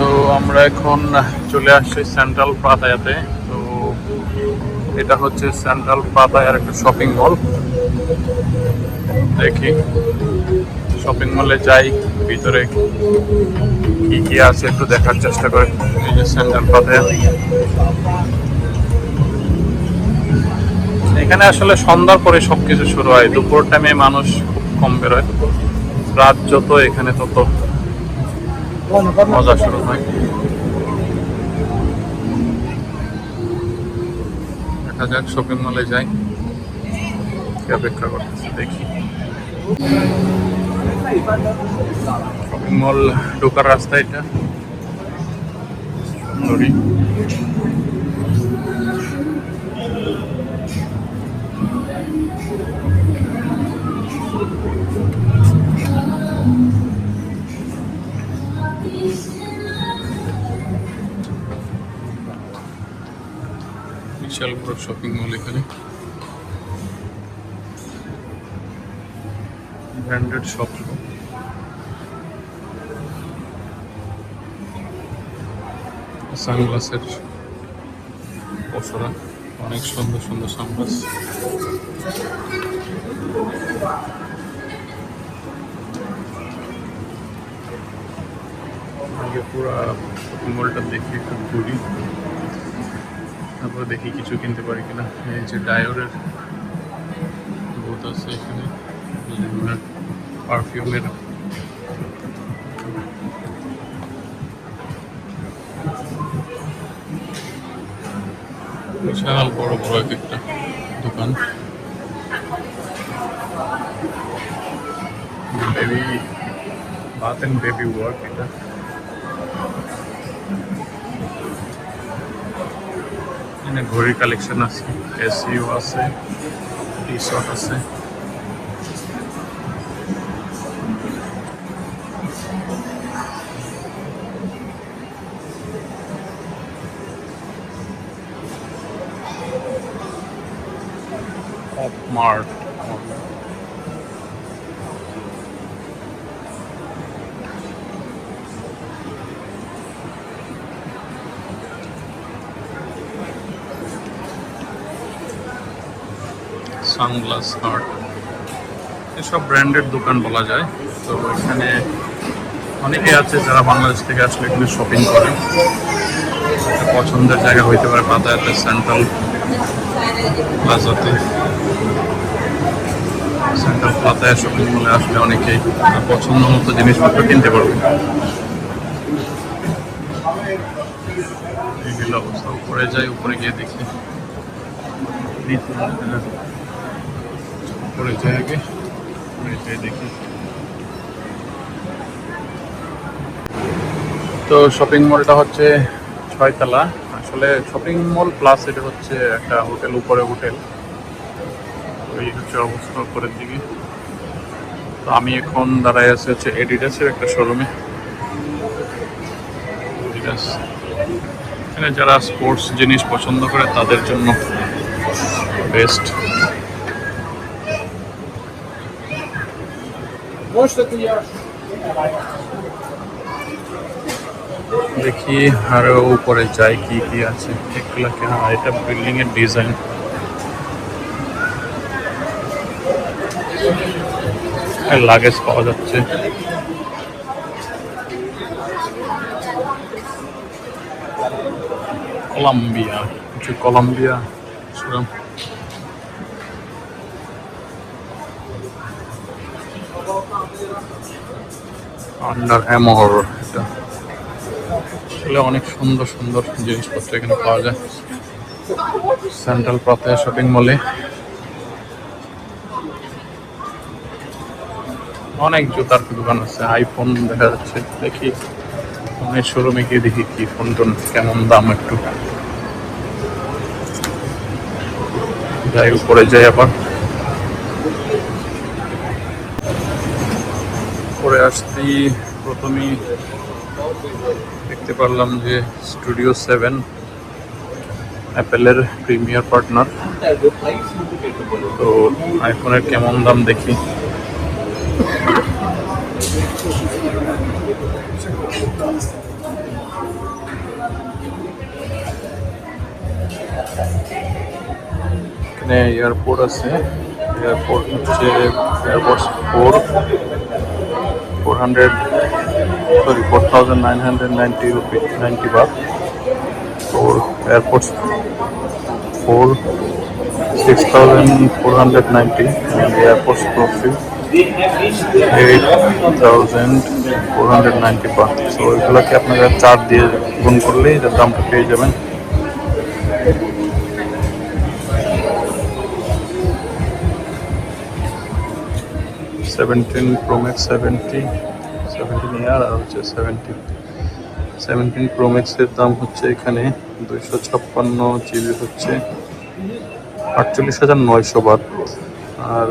তো আমরা এখন চলে আসছি সেন্ট্রাল পাতায়াতে। তো এটা হচ্ছে সেন্ট্রাল পাতায়ার একটা শপিং মল। দেখি শপিং মলে যাই, ভিতরে কি কি আছে একটু দেখার চেষ্টা করি। এই যে সেন্ট্রাল পাতায়া, এখানে আসলে সন্ধ্যার পরে সবকিছু শুরু হয়। দুপুর টাইমে মানুষ খুব কম বেরোয়, রাত যত এখানে তত মজা শুরু হয়। দেখা যাক, শপিং মলে যাই, কি অপেক্ষা করতেছে দেখি। শপিং মল ঢোকার রাস্তা এটা সুন্দরী। বিশাল বড় শপিং মল, এখানে ব্র্যান্ডেড শপ, সানগ্লাসের পসরা, অনেক সুন্দর সুন্দর সানগ্লাস। আগে পুরো শপিং মলটা দেখি, একটু ঘুরি, তারপরে দেখি কিছু কিনতে পারি কিনা। এই যে ডায়োরের বুথ আছে এখানে, পারফিউমের। বিশাল বড় বড় এক একটা দোকান। Baby bath and baby work, এটা এখানে ঘড়ির কালেকশন আছে, এসইউ আছে, টি শার্ট আছে। মার্ট সানগ্লাস হার্ট, এসব ব্র্যান্ডেড দোকান বলা যায়। তো এখানে অনেকে আছে যারা বাংলাদেশ থেকে আসলে এখানে শপিং করে। একটা পছন্দের জায়গা হইতে পারে পাতায়াতে সেন্ট্রাল প্লাজাতে। সেন্ট্রাল পাতায়া শপিং মলে আসলে অনেকেই পছন্দ মতো জিনিসপত্র কিনতে পারবে। এইগুলো অবস্থা। উপরে যাই, উপরে গিয়ে দেখি, উপরে যাই আগে, উপরে যাই দেখি। তো শপিং মলটা হচ্ছে 6 তলা। আসলে শপিং মল প্লাস এটা হচ্ছে একটা হোটেল, উপরে হোটেল। এই হচ্ছে অবস্থা উপরের দিকে। তো আমি এখন দাঁড়ায় আছি হচ্ছে এডিডাসের একটা শোরুমে। এডিডাস, এখানে যারা স্পোর্টস জিনিস পছন্দ করে তাদের জন্য বেস্ট। দেখি আরো উপরে যাই কি কি আছে। এগুলাকে, হ্যাঁ, এটা বিল্ডিং এর ডিজাইন। লাগেজ পাওয়া যাচ্ছে। কলম্বিয়া, কিছু কলম্বিয়া আন্ডার অ্যামোর। এটা আসলে অনেক সুন্দর সুন্দর জিনিসপত্র এখানে পাওয়া যায় সেন্ট্রাল পাতায়া শপিং মলে। অনেক জুতার দোকান আছে, আইফোন দেখা যাচ্ছে। দেখি অনেক শোরুমে গিয়ে দেখি কি ফোন টোন কেমন দাম, একটু যাই, উপরে যাই। আবার উপরে আসতেই প্রথমেই দেখতে পারলাম যে স্টুডিও 7 অ্যাপেলের প্রিমিয়ার পার্টনার। তো আইফোনের কেমন দাম দেখি। এখানে এয়ারপোর্ট আছে। এয়ারপোর্ট হচ্ছে airport 4,990 rupee 90 but. Four airport 6,490 and airports Pro 8,490 baht। So এগুলোকে আপনারা 4 দিয়ে গুণ করলেই এটার দামটা পেয়ে যাবেন। সেভেন্টিন প্রোম্যাক্স 17 ইয়ার আর হচ্ছে 17 প্রোম্যাক্সের দাম হচ্ছে এখানে 256 জিবি হচ্ছে 48,900 বাট আর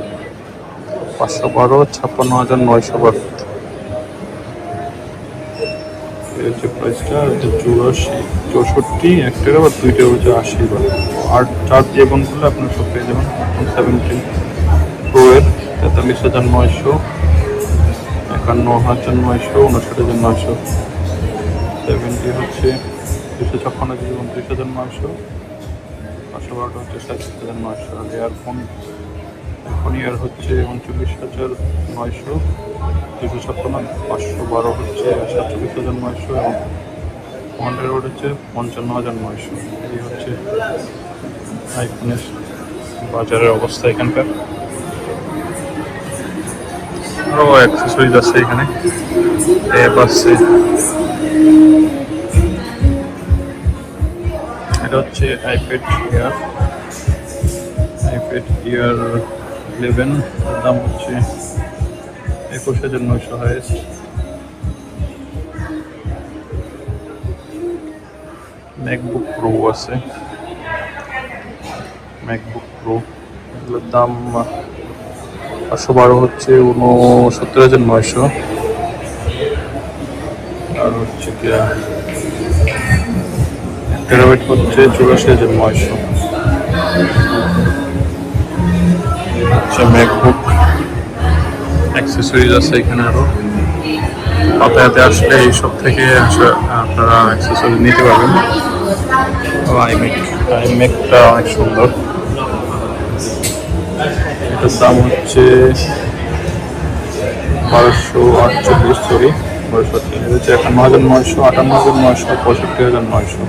512 56,900 বাট। এই হচ্ছে প্রাইসটা। 64 একটার বা দুইটার হচ্ছে 80 বাট। আর 4 দিয়ে গুণ করলে আপনার সব পেয়ে যাবেন। 17 প্রো এর 43,900, 51,900, 59,900। 70 হচ্ছে 256 জিবি 29,900, 512 হচ্ছে 37,900। আর এয়ারফোন ইয়ার হচ্ছে 39,900, 256, 512 হচ্ছে 47,900 এবং 100 হচ্ছে 55,900। এই হচ্ছে আইফোনের বাজারের অবস্থা এখানকার। আরও অ্যাক্সেসরিজ আছে এখানে, অ্যাপ আছে। এটা হচ্ছে আইপ্যাড ইয়ার 11, দাম হচ্ছে 21,900 হাইয়েস্ট। ম্যাকবুক প্রো আছে, ম্যাকবুক প্রো এগুলোর দাম 512 হচ্ছে 69,900 আর হচ্ছে কি টেরাবাইট হচ্ছে 84,900। আচ্ছা, ম্যাকবুক অ্যাক্সেসরিজ আছে এখানে আরো। পাতায়াতে আসলে এইসব থেকে আপনারা অ্যাক্সেসরিজ নিতে পারবেন। আইম্যাকটা অনেক সুন্দর। এটার দাম হচ্ছে 1248, সরি 1248। এটা হচ্ছে 51,900, 58,900, 65,900,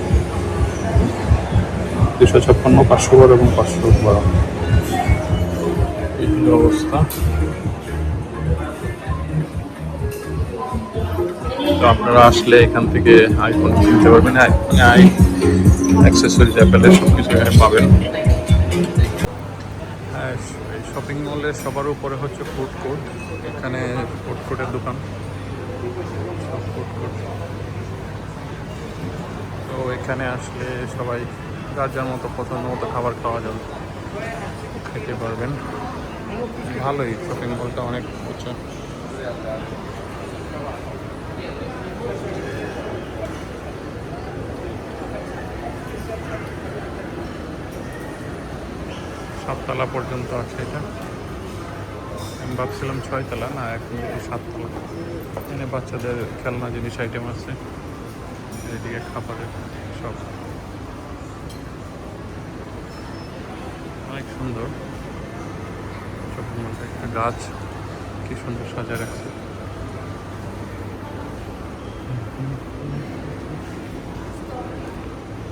256, 512 এবং 512। এই অবস্থা। তো আপনারা আসলে এখান থেকে আইফোন কিনতে পারবেন। আইফোনে অ্যাক্সেসরিজ অ্যাপেলের সব কিছু এখানে পাবেন। হ্যাঁ, এই শপিং মলের সবার উপরে হচ্ছে ফুড কোর্ট। এখানে ফুড কোর্টের দোকান, সব ফুড কোর্ট। তো এখানে আসলে সবাই যার যার মতো পছন্দ মতো খাবার খাওয়া যাবে, খেতে পারবেন। ভালোই, শপিং মলটা অনেক উঁচু। সাততলা পর্যন্ত আছে এটা। আমি ভাবছিলাম 6 তলা, না এখন 7 তলা। এখানে বাচ্চাদের খেলনা জিনিস আইটেম আছে, এদিকে খাবারের সব। অনেক সুন্দর শপিং মলটা। একটা গাছ কি সুন্দর সাজা রাখছে।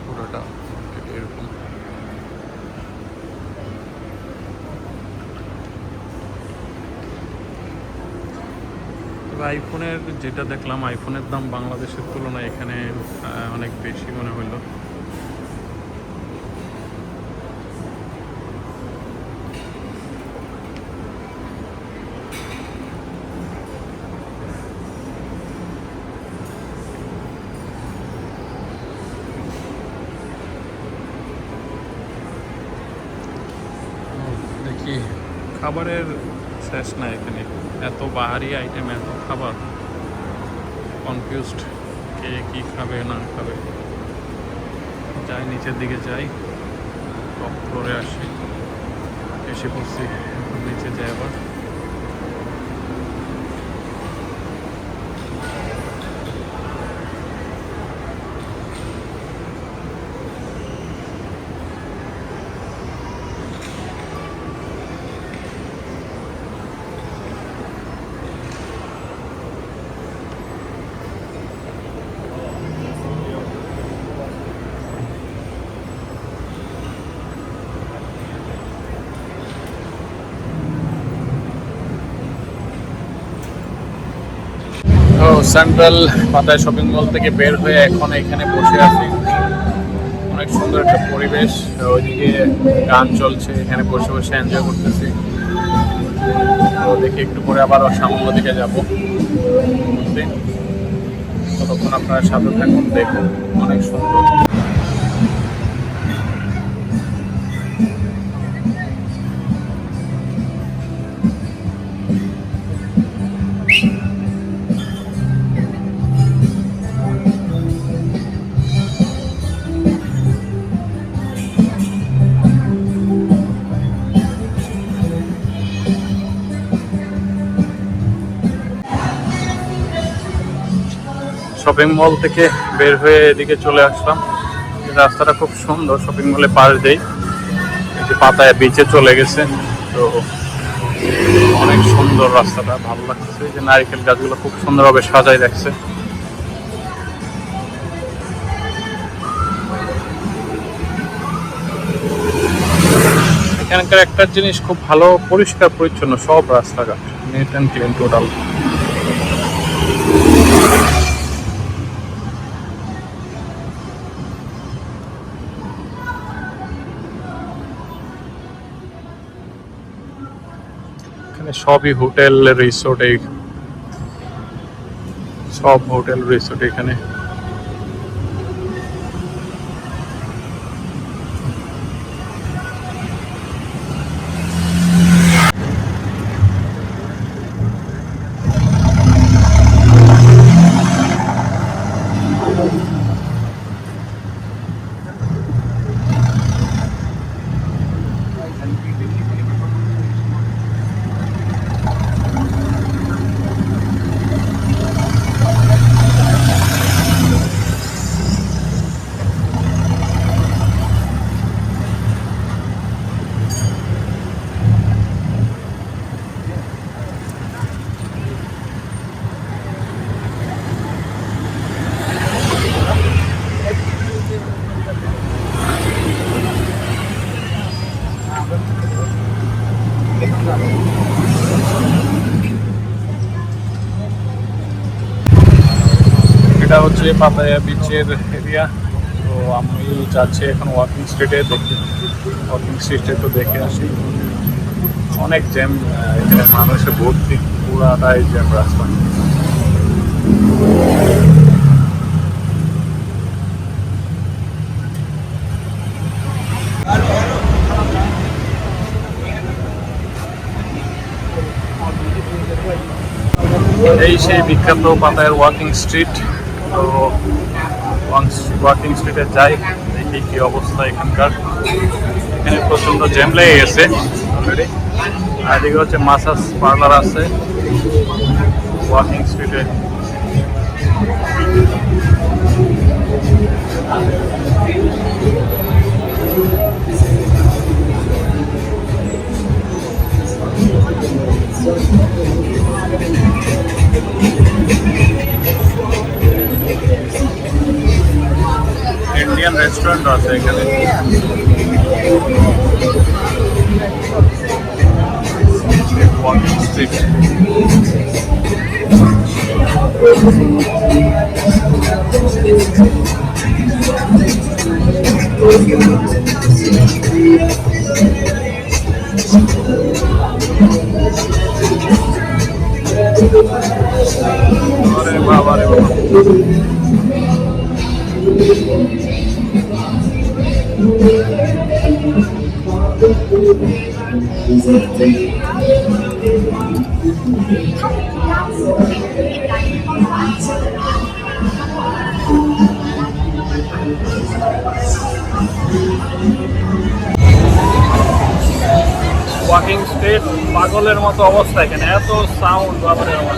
পুরোটা এরকম। আইফোনের যেটা দেখলাম, আইফোনের দাম বাংলাদেশের তুলনায় এখানে অনেক বেশি মনে হলো। দেখি, খাবারের শেষ না এখানে। এত বাহারি আইটেম, এত খাবার, কনফিউজড কে কী খাবে না খাবে। যাই নিচের দিকে যাই, টপ ফ্লোরে আসি, এসে পড়ছি। নিচে যাই আবার। সেন্ট্রাল পাতায় শপিং মল থেকে বের হয়ে এখন এখানে বসে আছি। অনেক সুন্দর একটা পরিবেশ, ওইদিকে গান চলছে, এখানে বসে বসে এনজয় করতেছি। তো দেখি একটু পরে আবার সামনের দিকে যাবো। ততক্ষণ আপনারা সাথে থাকুন, দেখুন, অনেক সুন্দর। শপিং মল থেকে বের হয়ে এদিকে চলে আসলাম। রাস্তাটা খুব সুন্দর, শপিং মলে পাশ দেই এই যে পাতায়া বিচে চলে গেছে। তো অনেক সুন্দর রাস্তাটা, ভালো লাগছে। যে নারিকেল গাছগুলো খুব সুন্দরভাবে সাজাই রাখছে। এখানকার একটা জিনিস খুব ভালো, পরিষ্কার পরিচ্ছন্ন সব রাস্তাঘাট, নিট অ্যান্ড ক্লিন টোটাল। সবই হোটেল রিসোর্ট, সব হোটেল রিসোর্ট এখানে। এটা হচ্ছে পাতায়া বিচের এরিয়া। তো আমি যাচ্ছি এখন ওয়াকিং স্ট্রিটে, দেখি ওয়াকিং স্ট্রিটে তো দেখে আসি। অনেক জ্যাম, এখানে মানুষে ভর্তি, পুরাটাই জ্যাম রাস্তা। এই সেই বিখ্যাত পাতায়ার ওয়াকিং স্ট্রিট। তো ওয়াকিং স্ট্রিটে যাই, দেখি কি অবস্থা এখানকার। এখানে প্রচন্ড জ্যাম লেগে গেছে অলরেডি। আর এদিকে হচ্ছে মাসাজ পার্লার আছে ওয়াকিং স্ট্রিটে। ইন্ডিয়ান রেস্টুরেন্ট আছে এখানে। Walking street. আরে বাবা রে বাবা, ওয়াকিং স্ট্রিট পাগলের মতো অবস্থা। এখানে এত সাউন্ড, বাবারে বাবা।